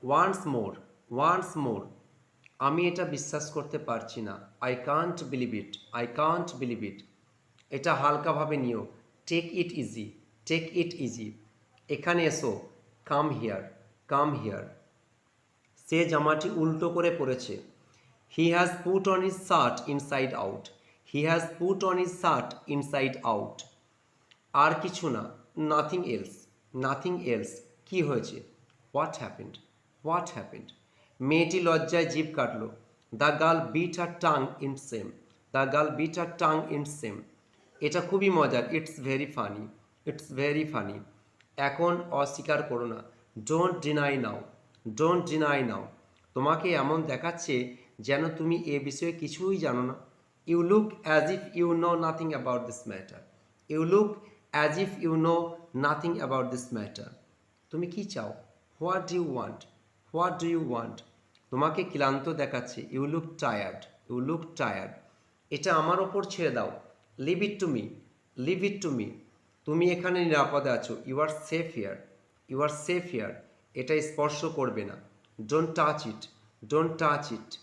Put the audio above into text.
Once more, আমি এটা বিশ্বাস করতে পারছি না। I can't believe it. এটা হালকাভাবে নিও। Take it easy. এখানে এসো। Come here. সে জামাটি উল্টো করে পড়েছে। He has put on his shirt inside out. আর কিছু না। Nothing else. কি হয়েছে? What happened? মেয়েটি লজ্জায় জিভ কাটল। The girl bit her tongue in shame. এটা খুবই মজার। It's very funny. এখন অস্বীকার করো না। Don't deny now. তোমাকে এমন দেখাচ্ছে যেন তুমি এ বিষয়ে কিছুই জানো না। You look as if you know nothing about this matter. তুমি কি চাও? What do you want? তোমাকে ক্লান্ত দেখাচ্ছে। You look tired. এটা আমার ওপর ছেড়ে দাও। Leave it to me. তুমি এখানে নিরাপদে আছো। You are safe here. এটা স্পর্শ করবে না। Don't touch it.